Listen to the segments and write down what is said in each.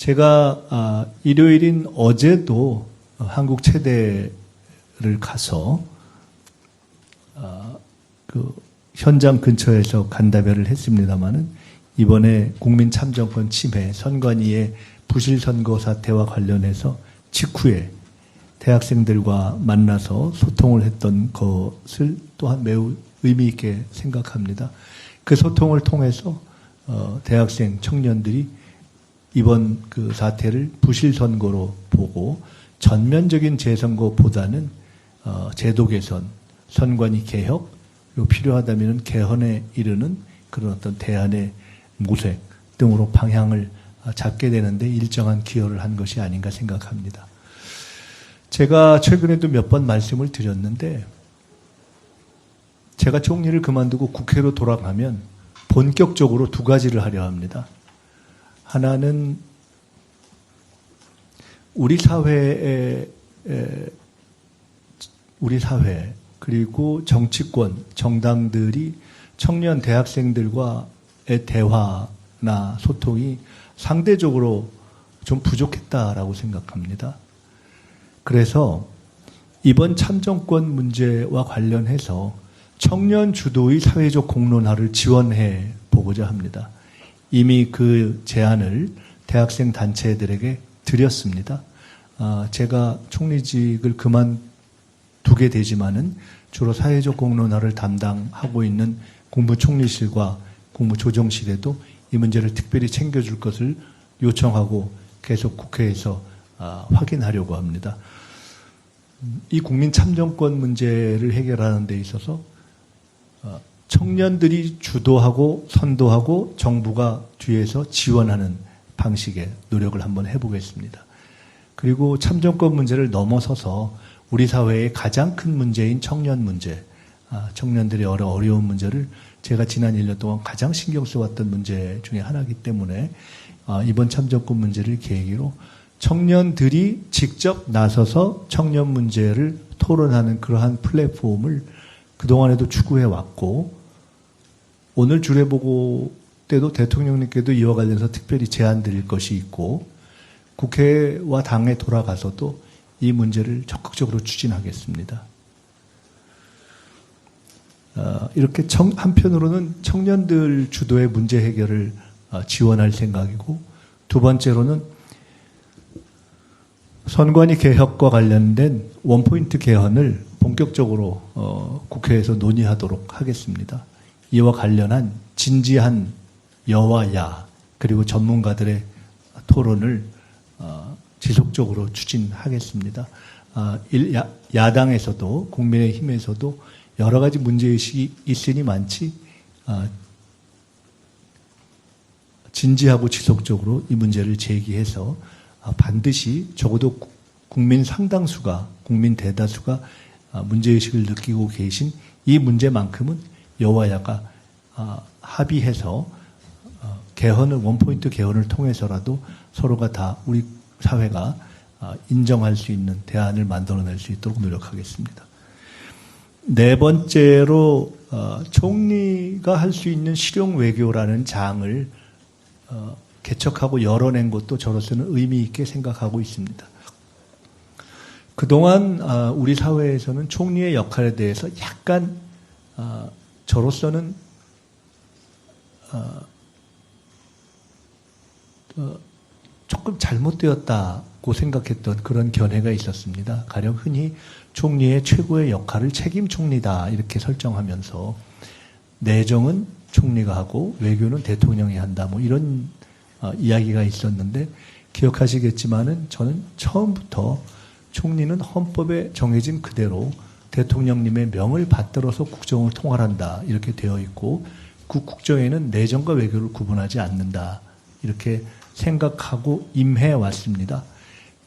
제가 일요일인 어제도 한국 체대를 가서 그 현장 근처에서 간담회를 했습니다마는 이번에 국민참정권 침해, 선관위의 부실 선거 사태와 관련해서 직후에 대학생들과 만나서 소통을 했던 것을 또한 매우 의미 있게 생각합니다. 그 소통을 통해서 대학생 청년들이 이번 그 사태를 부실 선거로 보고 전면적인 재선거보다는 제도 개선, 선관위 개혁, 그리고 필요하다면 개헌에 이르는 그런 어떤 대안의 모색 등으로 방향을 잡게 되는데 일정한 기여를 한 것이 아닌가 생각합니다. 제가 최근에도 몇 번 말씀을 드렸는데 제가 총리를 그만두고 국회로 돌아가면 본격적으로 두 가지를 하려 합니다. 하나는 우리 사회 그리고 정치권, 정당들이 청년 대학생들과의 대화나 소통이 상대적으로 좀 부족했다라고 생각합니다. 그래서 이번 참정권 문제와 관련해서 청년 주도의 사회적 공론화를 지원해 보고자 합니다. 이미 그 제안을 대학생 단체들에게 드렸습니다. 제가 총리직을 그만두게 되지만은 주로 사회적 공론화를 담당하고 있는 국무총리실과 국무조정실에도 이 문제를 특별히 챙겨줄 것을 요청하고 계속 국회에서 확인하려고 합니다. 이 국민 참정권 문제를 해결하는 데 있어서 청년들이 주도하고 선도하고 정부가 뒤에서 지원하는 방식의 노력을 한번 해보겠습니다. 그리고 참정권 문제를 넘어서서 우리 사회의 가장 큰 문제인 청년 문제, 청년들의 어려운 문제를 제가 지난 1년 동안 가장 신경 써왔던 문제 중에 하나이기 때문에 이번 참정권 문제를 계기로 청년들이 직접 나서서 청년 문제를 토론하는 그러한 플랫폼을 그동안에도 추구해왔고 오늘 주례보고 때도 대통령님께도 이와 관련해서 특별히 제안 드릴 것이 있고 국회와 당에 돌아가서도 이 문제를 적극적으로 추진하겠습니다. 이렇게 한편으로는 청년들 주도의 문제 해결을 지원할 생각이고 두 번째로는 선관위 개혁과 관련된 원포인트 개헌을 본격적으로 국회에서 논의하도록 하겠습니다. 이와 관련한 진지한 여와 야 그리고 전문가들의 토론을 지속적으로 추진하겠습니다. 야당에서도 국민의힘에서도 여러 가지 문제의식이 있으니 많지 진지하고 지속적으로 이 문제를 제기해서 반드시 적어도 국민 상당수가 국민 대다수가 문제의식을 느끼고 계신 이 문제만큼은 여와 야가 합의해서 개헌을 원포인트 개헌을 통해서라도 서로가 다 우리 사회가 인정할 수 있는 대안을 만들어낼 수 있도록 노력하겠습니다. 네 번째로 총리가 할 수 있는 실용 외교라는 장을 개척하고 열어낸 것도 저로서는 의미 있게 생각하고 있습니다. 그동안 우리 사회에서는 총리의 역할에 대해서 약간 저로서는 조금 잘못되었다고 생각했던 그런 견해가 있었습니다. 가령 흔히 총리의 최고의 역할을 책임 총리다 이렇게 설정하면서 내정은 총리가 하고 외교는 대통령이 한다 뭐 이런 이야기가 있었는데 기억하시겠지만은 저는 처음부터 총리는 헌법에 정해진 그대로 대통령님의 명을 받들어서 국정을 통할한다 이렇게 되어 있고 그 국정에는 내정과 외교를 구분하지 않는다 이렇게 생각하고 임해 왔습니다.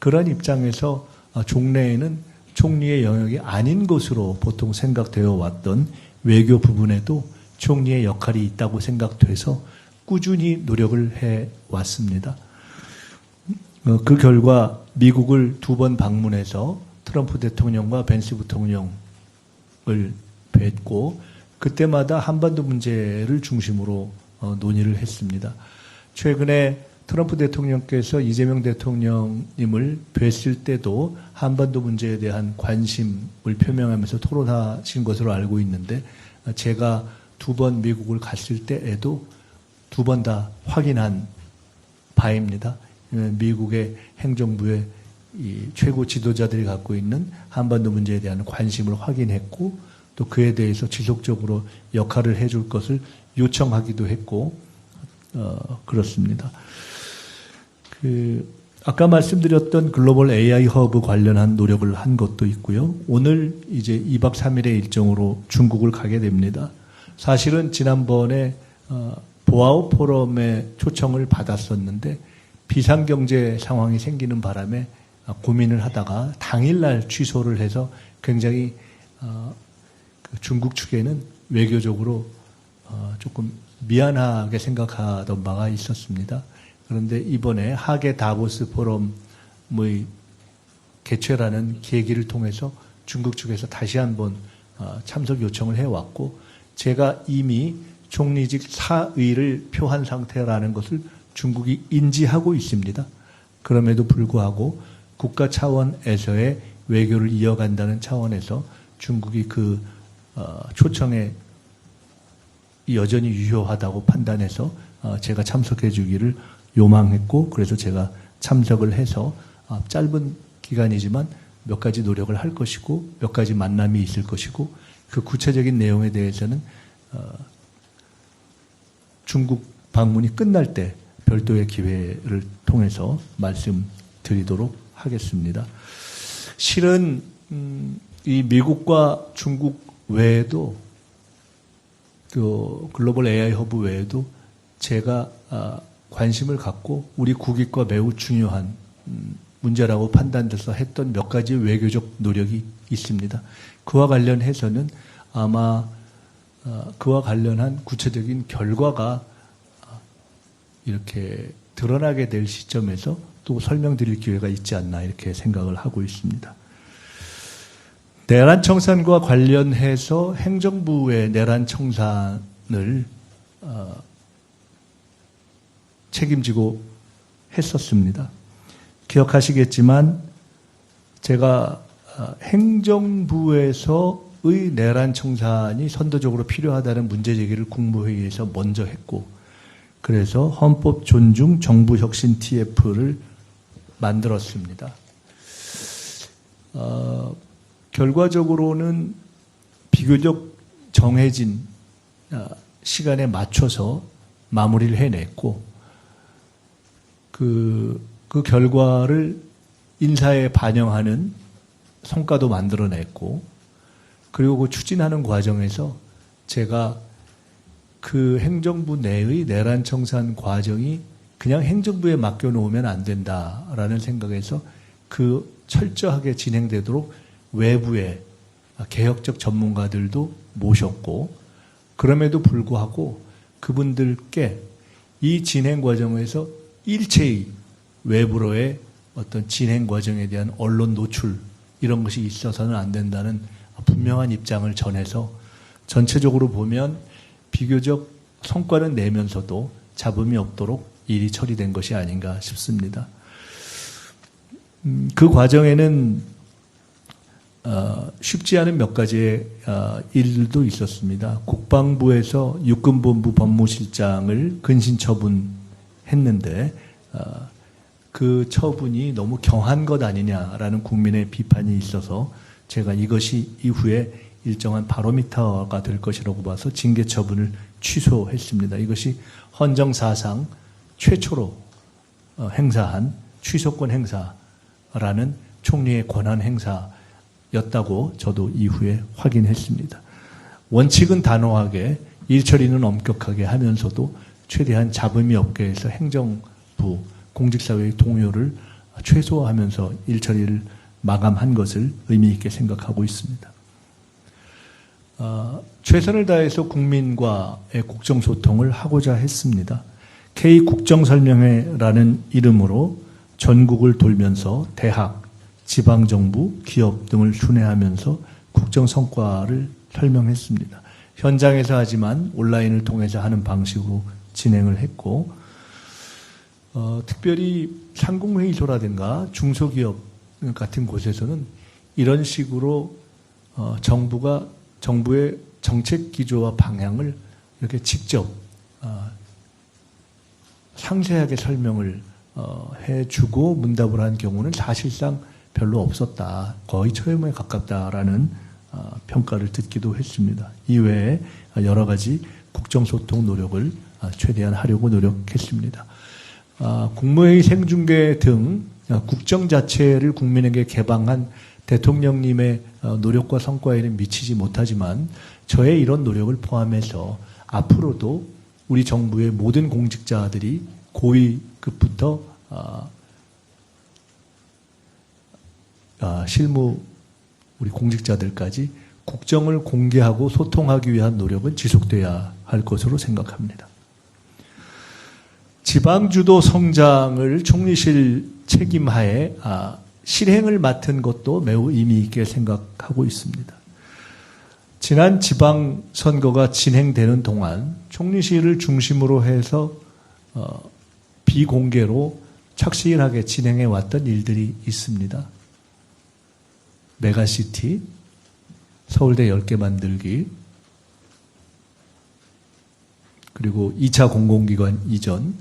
그런 입장에서 종래에는 총리의 영역이 아닌 것으로 보통 생각되어 왔던 외교 부분에도 총리의 역할이 있다고 생각돼서 꾸준히 노력을 해 왔습니다. 그 결과 미국을 2번 방문해서 트럼프 대통령과 벤스 부통령을 뵙고 그때마다 한반도 문제를 중심으로 논의를 했습니다. 최근에 트럼프 대통령께서 이재명 대통령님을 뵀을 때도 한반도 문제에 대한 관심을 표명하면서 토론하신 것으로 알고 있는데, 제가 2번 미국을 갔을 때에도 2번 다 확인한 바입니다. 미국의 행정부의 이 최고 지도자들이 갖고 있는 한반도 문제에 대한 관심을 확인했고, 또 그에 대해서 지속적으로 역할을 해줄 것을 요청하기도 했고, 그렇습니다. 아까 말씀드렸던 글로벌 AI 허브 관련한 노력을 한 것도 있고요. 오늘 이제 2박 3일의 일정으로 중국을 가게 됩니다. 사실은 지난번에 보아오 포럼에 초청을 받았었는데 비상경제 상황이 생기는 바람에 고민을 하다가 당일날 취소를 해서 굉장히 중국 측에는 외교적으로 조금 미안하게 생각하던 바가 있었습니다. 그런데 이번에 하계 다보스 포럼의 개최라는 계기를 통해서 중국 측에서 다시 한번 참석 요청을 해왔고, 제가 이미 총리직 사의를 표한 상태라는 것을 중국이 인지하고 있습니다. 그럼에도 불구하고 국가 차원에서의 외교를 이어간다는 차원에서 중국이 그 초청에 여전히 유효하다고 판단해서 제가 참석해 주기를 요망했고, 그래서 제가 참석을 해서 짧은 기간이지만 몇 가지 노력을 할 것이고 몇 가지 만남이 있을 것이고, 그 구체적인 내용에 대해서는 중국 방문이 끝날 때 별도의 기회를 통해서 말씀드리도록 하겠습니다. 실은 이 미국과 중국 외에도 그 글로벌 AI 허브 외에도 제가 관심을 갖고 우리 국익과 매우 중요한 문제라고 판단돼서 했던 몇 가지 외교적 노력이 있습니다. 그와 관련해서는 아마 그와 관련한 구체적인 결과가 이렇게 드러나게 될 시점에서 또 설명드릴 기회가 있지 않나 이렇게 생각을 하고 있습니다. 내란 청산과 관련해서 행정부의 내란 청산을 책임지고 했었습니다. 기억하시겠지만 제가 행정부에서의 내란 청산이 선도적으로 필요하다는 문제제기를 국무회의에서 먼저 했고, 그래서 헌법 존중 정부혁신 TF를 만들었습니다. 결과적으로는 비교적 정해진 시간에 맞춰서 마무리를 해냈고, 그 결과를 인사에 반영하는 성과도 만들어냈고, 그리고 그 추진하는 과정에서 제가 그 행정부 내의 내란 청산 과정이 그냥 행정부에 맡겨놓으면 안 된다라는 생각에서 그 철저하게 진행되도록 외부의 개혁적 전문가들도 모셨고, 그럼에도 불구하고 그분들께 이 진행 과정에서 일체의 외부로의 어떤 진행 과정에 대한 언론 노출 이런 것이 있어서는 안 된다는 분명한 입장을 전해서 전체적으로 보면 비교적 성과는 내면서도 잡음이 없도록 일이 처리된 것이 아닌가 싶습니다. 그 과정에는 쉽지 않은 몇 가지의 일들도 있었습니다. 국방부에서 육군본부 법무실장을 근신 처분했는데 그 처분이 너무 경한 것 아니냐라는 국민의 비판이 있어서 제가 이것이 이후에 일정한 바로미터가 될 것이라고 봐서 징계 처분을 취소했습니다. 이것이 헌정사상 최초로 행사한 취소권 행사라는 총리의 권한 행사였다고 저도 이후에 확인했습니다. 원칙은 단호하게, 일처리는 엄격하게 하면서도 최대한 잡음이 없게 해서 행정부, 공직사회의 동요를 최소화하면서 일처리를 마감한 것을 의미 있게 생각하고 있습니다. 최선을 다해서 국민과의 국정소통을 하고자 했습니다. K국정설명회라는 이름으로 전국을 돌면서 대학, 지방정부, 기업 등을 순회하면서 국정성과를 설명했습니다. 현장에서 하지만 온라인을 통해서 하는 방식으로 진행을 했고, 특별히 상공회의소라든가 중소기업 같은 곳에서는 이런 식으로 정부의 정책 기조와 방향을 이렇게 직접 상세하게 설명을 해주고 문답을 한 경우는 사실상 별로 없었다. 거의 처음에 가깝다라는 평가를 듣기도 했습니다. 이외에 여러 가지 국정소통 노력을 최대한 하려고 노력했습니다. 국무회의 생중계 등 국정 자체를 국민에게 개방한 대통령님의 노력과 성과에는 미치지 못하지만 저의 이런 노력을 포함해서 앞으로도 우리 정부의 모든 공직자들이 고위급부터 실무 우리 공직자들까지 국정을 공개하고 소통하기 위한 노력은 지속돼야 할 것으로 생각합니다. 지방주도 성장을 총리실 책임하에 실행을 맡은 것도 매우 의미 있게 생각하고 있습니다. 지난 지방선거가 진행되는 동안 총리실을 중심으로 해서 비공개로 착실하게 진행해 왔던 일들이 있습니다. 메가시티, 서울대 10개 만들기, 그리고 2차 공공기관 이전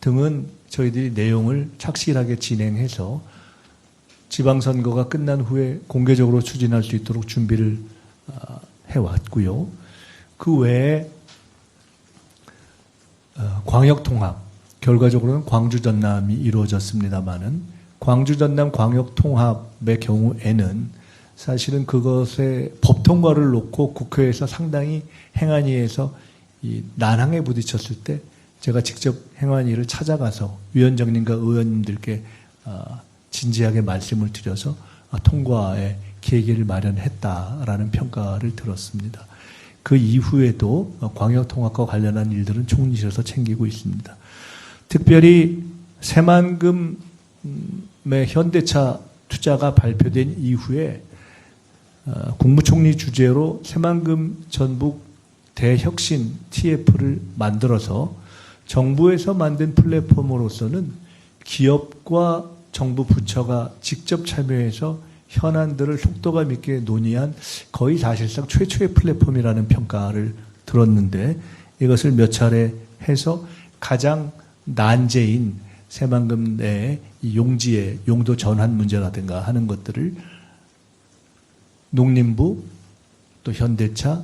등은 저희들이 내용을 착실하게 진행해서 지방선거가 끝난 후에 공개적으로 추진할 수 있도록 준비를 해왔고요. 그 외에 광역통합, 결과적으로는 광주 전남이 이루어졌습니다마는 광주 전남 광역통합의 경우에는 사실은 그것의 법 통과를 놓고 국회에서 상당히 행안위에서 이 난항에 부딪혔을 때 제가 직접 행안위를 찾아가서 위원장님과 의원님들께 진지하게 말씀을 드려서 통과의 계기를 마련했다라는 평가를 들었습니다. 그 이후에도 광역통합과 관련한 일들은 총리실에서 챙기고 있습니다. 특별히 새만금의 현대차 투자가 발표된 이후에 국무총리 주재로 새만금 전북 대혁신 TF를 만들어서 정부에서 만든 플랫폼으로서는 기업과 정부 부처가 직접 참여해서 현안들을 속도감 있게 논의한 거의 사실상 최초의 플랫폼이라는 평가를 들었는데 이것을 몇 차례 해서 가장 난제인 새만금 내의 용지의 용도 전환 문제라든가 하는 것들을 농림부 또 현대차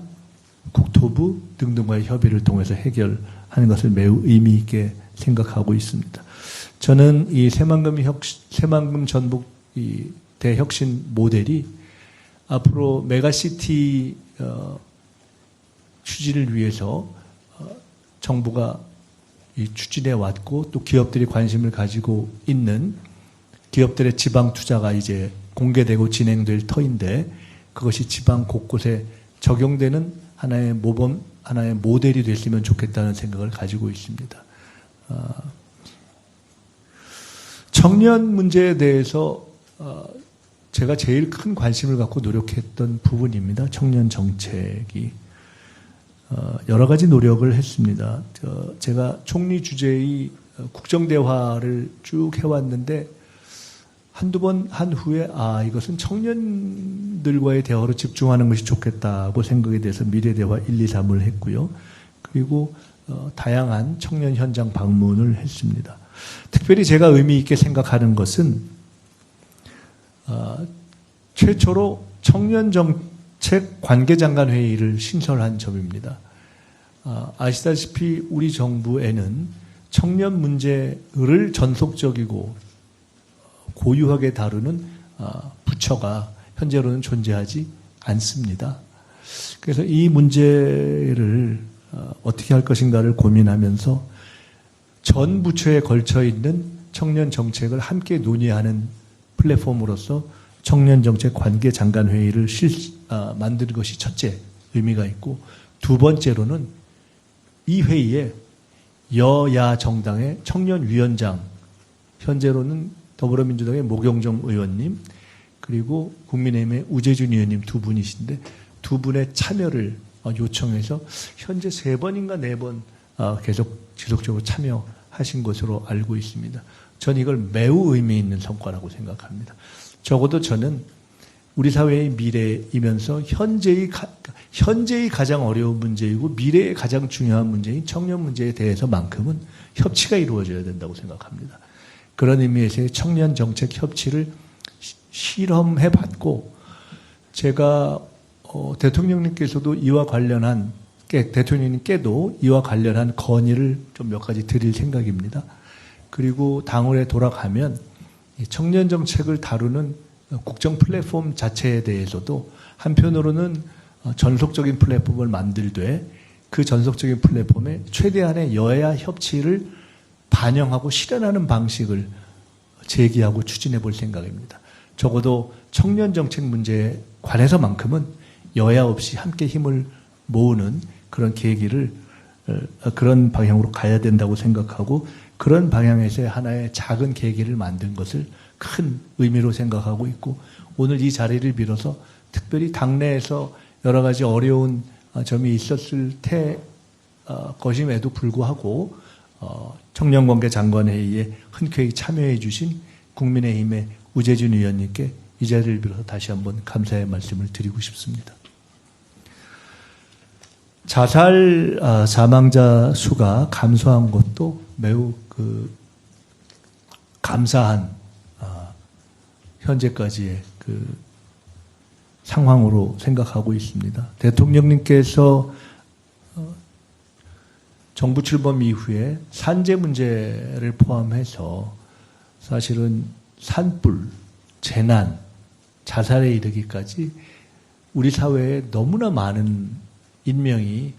국토부 등등과의 협의를 통해서 해결하는 것을 매우 의미 있게 생각하고 있습니다. 저는 이 새만금 전북 이 대혁신 모델이 앞으로 메가시티 추진을 위해서 정부가 추진해 왔고 또 기업들이 관심을 가지고 있는 기업들의 지방 투자가 이제 공개되고 진행될 터인데 그것이 지방 곳곳에 적용되는 하나의 모범, 하나의 모델이 됐으면 좋겠다는 생각을 가지고 있습니다. 청년 문제에 대해서 제가 제일 큰 관심을 갖고 노력했던 부분입니다. 청년 정책이. 여러 가지 노력을 했습니다. 제가 총리 주재의 국정대화를 쭉 해왔는데 한두 번 한 후에 이것은 청년들과의 대화로 집중하는 것이 좋겠다고 생각이 돼서 미래대화 1, 2, 3을 했고요. 그리고 다양한 청년 현장 방문을 했습니다. 특별히 제가 의미 있게 생각하는 것은 최초로 청년정책 관계장관회의를 신설한 점입니다. 아시다시피 우리 정부에는 청년 문제를 전속적이고 고유하게 다루는 부처가 현재로는 존재하지 않습니다. 그래서 이 문제를 어떻게 할 것인가를 고민하면서 전 부처에 걸쳐 있는 청년 정책을 함께 논의하는 플랫폼으로서 청년정책 관계장관회의를 만드는 것이 첫째 의미가 있고 두 번째로는 이 회의에 여야 정당의 청년위원장, 현재로는 더불어민주당의 모경정 의원님 그리고 국민의힘의 우재준 의원님 두 분이신데 두 분의 참여를 요청해서 현재 3번인가 4번 계속 지속적으로 참여하고 하신 것으로 알고 있습니다. 전 이걸 매우 의미 있는 성과라고 생각합니다. 적어도 저는 우리 사회의 미래이면서 현재의 가장 어려운 문제이고 미래의 가장 중요한 문제인 청년 문제에 대해서만큼은 협치가 이루어져야 된다고 생각합니다. 그런 의미에서의 청년 정책 협치를 실험해 봤고, 제가 대통령님께서도 이와 관련한 대통령님께도 이와 관련한 건의를 좀 몇 가지 드릴 생각입니다. 그리고 당원에 돌아가면 청년 정책을 다루는 국정 플랫폼 자체에 대해서도 한편으로는 전속적인 플랫폼을 만들되 그 전속적인 플랫폼에 최대한의 여야 협치를 반영하고 실현하는 방식을 제기하고 추진해 볼 생각입니다. 적어도 청년 정책 문제에 관해서만큼은 여야 없이 함께 힘을 모으는 그런 계기를 그런 방향으로 가야 된다고 생각하고, 그런 방향에서 하나의 작은 계기를 만든 것을 큰 의미로 생각하고 있고, 오늘 이 자리를 빌어서 특별히 당내에서 여러 가지 어려운 점이 있었을 것임에도 불구하고 청년관계 장관회의에 흔쾌히 참여해 주신 국민의힘의 우재준 의원님께 이 자리를 빌어서 다시 한번 감사의 말씀을 드리고 싶습니다. 자살 사망자 수가 감소한 것도 매우 감사한 현재까지의 상황으로 생각하고 있습니다. 대통령님께서 정부 출범 이후에 산재 문제를 포함해서 사실은 산불, 재난, 자살에 이르기까지 우리 사회에 너무나 많은 인명이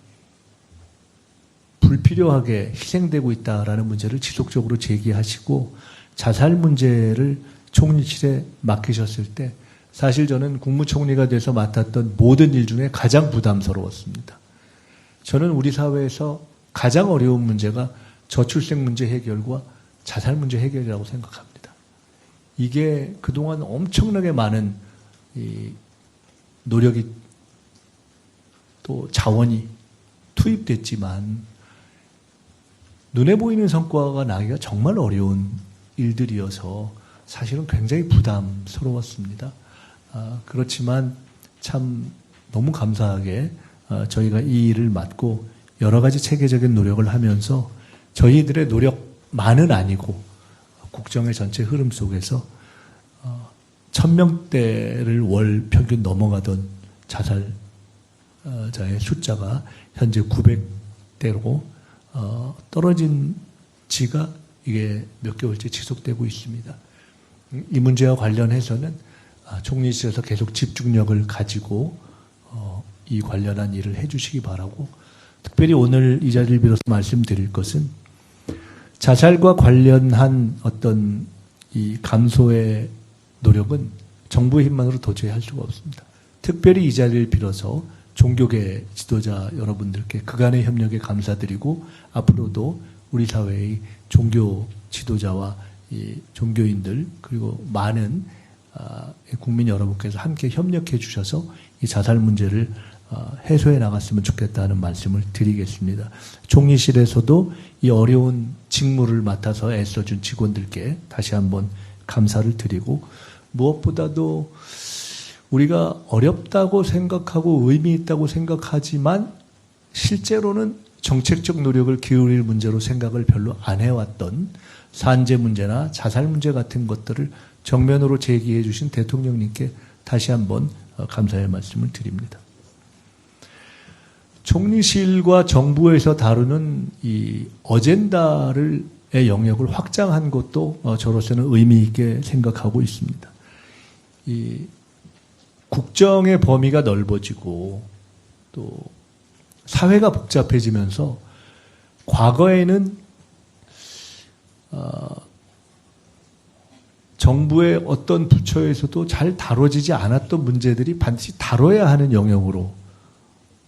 불필요하게 희생되고 있다라는 문제를 지속적으로 제기하시고, 자살 문제를 총리실에 맡기셨을 때 사실 저는 국무총리가 돼서 맡았던 모든 일 중에 가장 부담스러웠습니다. 저는 우리 사회에서 가장 어려운 문제가 저출생 문제 해결과 자살 문제 해결이라고 생각합니다. 이게 그동안 엄청나게 많은 노력이 또 자원이 투입됐지만 눈에 보이는 성과가 나기가 정말 어려운 일들이어서 사실은 굉장히 부담스러웠습니다. 그렇지만 참 너무 감사하게 저희가 이 일을 맡고 여러 가지 체계적인 노력을 하면서 저희들의 노력만은 아니고 국정의 전체 흐름 속에서 1000명대를 월 평균 넘어가던 자살자의 숫자가 현재 900대로 떨어진 지가 이게 몇 개월째 지속되고 있습니다. 이 문제와 관련해서는 총리실에서 계속 집중력을 가지고 이 관련한 일을 해주시기 바라고, 특별히 오늘 이 자리를 빌어서 말씀드릴 것은 자살과 관련한 어떤 이 감소의 노력은 정부의 힘만으로 도저히 할 수가 없습니다. 특별히 이 자리를 빌어서 종교계 지도자 여러분들께 그간의 협력에 감사드리고, 앞으로도 우리 사회의 종교 지도자와 이 종교인들 그리고 많은 국민 여러분께서 함께 협력해 주셔서 이 자살 문제를 해소해 나갔으면 좋겠다는 말씀을 드리겠습니다. 총리실에서도 이 어려운 직무를 맡아서 애써준 직원들께 다시 한번 감사를 드리고, 무엇보다도 우리가 어렵다고 생각하고 의미 있다고 생각하지만 실제로는 정책적 노력을 기울일 문제로 생각을 별로 안 해왔던 산재 문제나 자살 문제 같은 것들을 정면으로 제기해 주신 대통령님께 다시 한번 감사의 말씀을 드립니다. 총리실과 정부에서 다루는 이 어젠다의 영역을 확장한 것도 저로서는 의미 있게 생각하고 있습니다. 이 국정의 범위가 넓어지고 또 사회가 복잡해지면서 과거에는 정부의 어떤 부처에서도 잘 다뤄지지 않았던 문제들이 반드시 다뤄야 하는 영역으로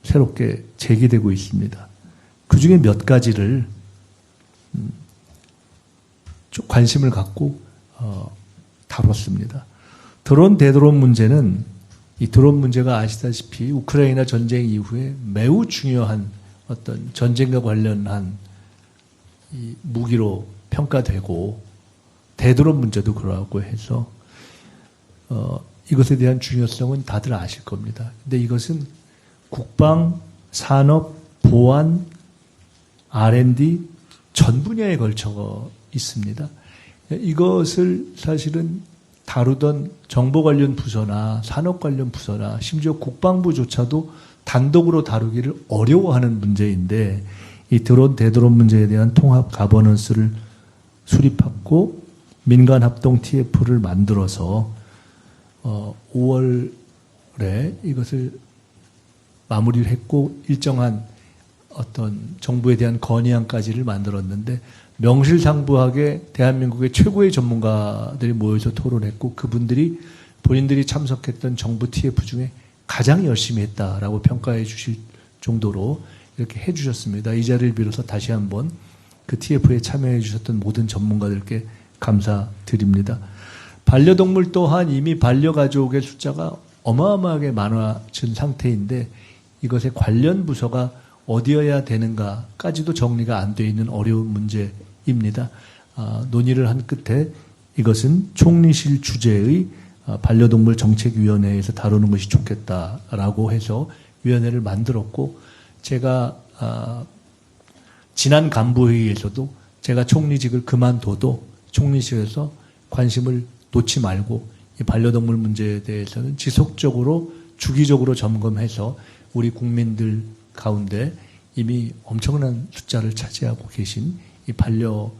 새롭게 제기되고 있습니다. 그 중에 몇 가지를 좀 관심을 갖고 다뤘습니다. 드론 대드론 문제는, 이 드론 문제가 아시다시피 우크라이나 전쟁 이후에 매우 중요한 어떤 전쟁과 관련한 이 무기로 평가되고 대드론 문제도 그러하고 해서 이것에 대한 중요성은 다들 아실 겁니다. 근데 이것은 국방, 산업, 보안, R&D 전 분야에 걸쳐 있습니다. 이것을 사실은 다루던 정보 관련 부서나 산업 관련 부서나 심지어 국방부조차도 단독으로 다루기를 어려워하는 문제인데 이 드론, 대드론 문제에 대한 통합 가버넌스를 수립하고 민간 합동 TF를 만들어서 5월에 이것을 마무리를 했고 일정한 어떤 정부에 대한 건의안까지를 만들었는데 명실상부하게 대한민국의 최고의 전문가들이 모여서 토론했고 그분들이 본인들이 참석했던 정부 TF 중에 가장 열심히 했다라고 평가해 주실 정도로 이렇게 해 주셨습니다. 이 자리를 빌어서 다시 한번 그 TF에 참여해 주셨던 모든 전문가들께 감사드립니다. 반려동물 또한 이미 반려가족의 숫자가 어마어마하게 많아진 상태인데 이것의 관련 부서가 어디여야 되는가까지도 정리가 안 돼 있는 어려운 문제입니다. 논의를 한 끝에 이것은 총리실 주재의 반려동물 정책위원회에서 다루는 것이 좋겠다라고 해서 위원회를 만들었고 제가 지난 간부회의에서도 제가 총리직을 그만둬도 총리실에서 관심을 놓지 말고 이 반려동물 문제에 대해서는 지속적으로 주기적으로 점검해서 우리 국민들 가운데 이미 엄청난 숫자를 차지하고 계신 이 반려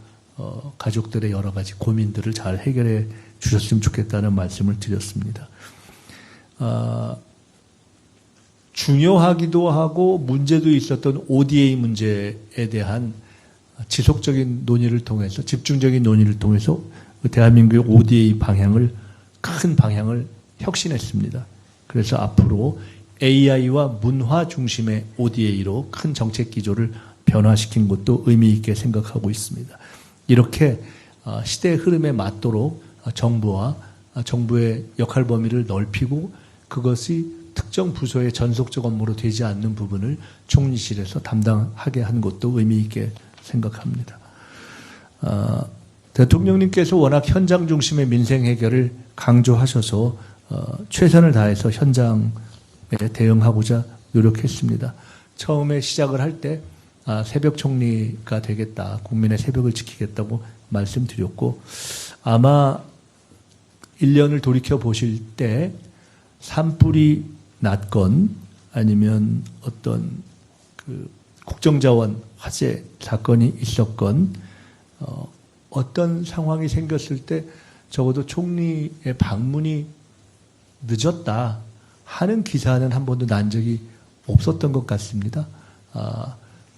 가족들의 여러 가지 고민들을 잘 해결해 주셨으면 좋겠다는 말씀을 드렸습니다. 중요하기도 하고 문제도 있었던 ODA 문제에 대한 지속적인 논의를 통해서 집중적인 논의를 통해서 대한민국의 ODA 방향을 큰 방향을 혁신했습니다. 그래서 앞으로 AI와 문화 중심의 ODA로 큰 정책 기조를 변화시킨 것도 의미 있게 생각하고 있습니다. 이렇게 시대의 흐름에 맞도록 정부와 정부의 역할 범위를 넓히고 그것이 특정 부서의 전속적 업무로 되지 않는 부분을 총리실에서 담당하게 한 것도 의미 있게 생각합니다. 대통령님께서 워낙 현장 중심의 민생 해결을 강조하셔서 최선을 다해서 현장에 대응하고자 노력했습니다. 처음에 시작을 할 때 새벽 총리가 되겠다, 국민의 새벽을 지키겠다고 말씀드렸고 아마 1년을 돌이켜 보실 때 산불이 났건 아니면 어떤 그 국정자원 화재 사건이 있었건 어떤 상황이 생겼을 때 적어도 총리의 방문이 늦었다 하는 기사는 한 번도 난 적이 없었던 것 같습니다.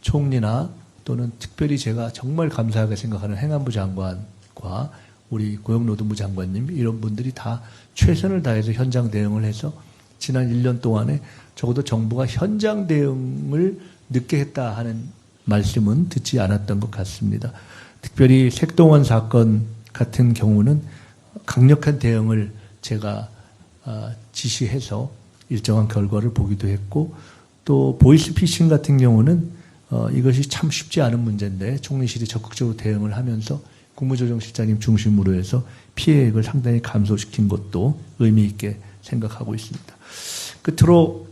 총리나 또는 특별히 제가 정말 감사하게 생각하는 행안부 장관과 우리 고용노동부 장관님 이런 분들이 다 최선을 다해서 현장 대응을 해서 지난 1년 동안에 적어도 정부가 현장 대응을 늦게 했다 하는 말씀은 듣지 않았던 것 같습니다. 특별히 색동원 사건 같은 경우는 강력한 대응을 제가 지시해서 일정한 결과를 보기도 했고 또 보이스피싱 같은 경우는 이것이 참 쉽지 않은 문제인데 총리실이 적극적으로 대응을 하면서 국무조정실장님 중심으로 해서 피해액을 상당히 감소시킨 것도 의미 있게 생각하고 있습니다. 끝으로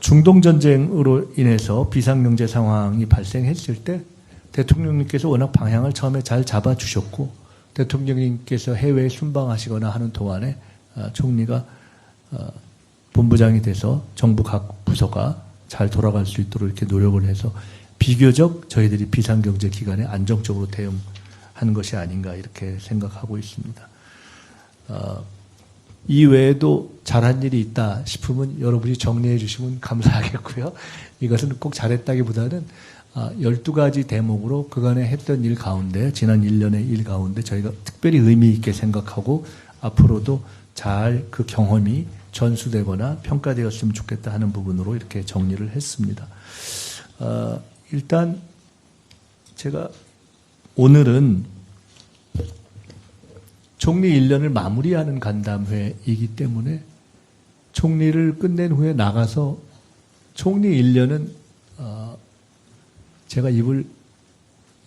중동전쟁으로 인해서 비상경제 상황이 발생했을 때 대통령님께서 워낙 방향을 처음에 잘 잡아주셨고 대통령님께서 해외에 순방하시거나 하는 동안에 총리가 본부장이 돼서 정부 각 부서가 잘 돌아갈 수 있도록 이렇게 노력을 해서 비교적 저희들이 비상경제 기간에 안정적으로 대응하는 것이 아닌가 이렇게 생각하고 있습니다. 이 외에도 잘한 일이 있다 싶으면 여러분이 정리해 주시면 감사하겠고요. 이것은 꼭 잘했다기보다는 12가지 대목으로 그간에 했던 일 가운데 지난 1년의 일 가운데 저희가 특별히 의미 있게 생각하고 앞으로도 잘 그 경험이 전수되거나 평가되었으면 좋겠다 하는 부분으로 이렇게 정리를 했습니다. 일단 제가 오늘은 총리 1년을 마무리하는 간담회이기 때문에 총리를 끝낸 후에 나가서 총리 1년은 제가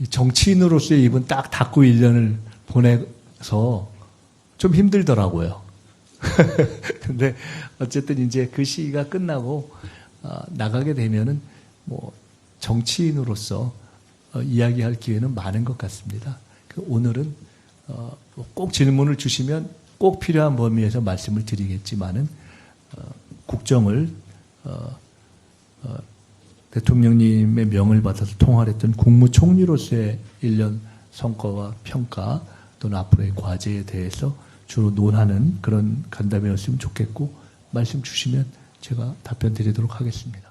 정치인으로서의 입은 딱 닫고 1년을 보내서 좀 힘들더라고요. 근데 어쨌든 이제 그 시기가 끝나고 나가게 되면은 뭐 정치인으로서 이야기할 기회는 많은 것 같습니다. 오늘은 꼭 질문을 주시면 꼭 필요한 범위에서 말씀을 드리겠지만은 국정을 대통령님의 명을 받아서 통화를 했던 국무총리로서의 1년 성과와 평가 또는 앞으로의 과제에 대해서 주로 논하는 그런 간담회였으면 좋겠고 말씀 주시면 제가 답변 드리도록 하겠습니다.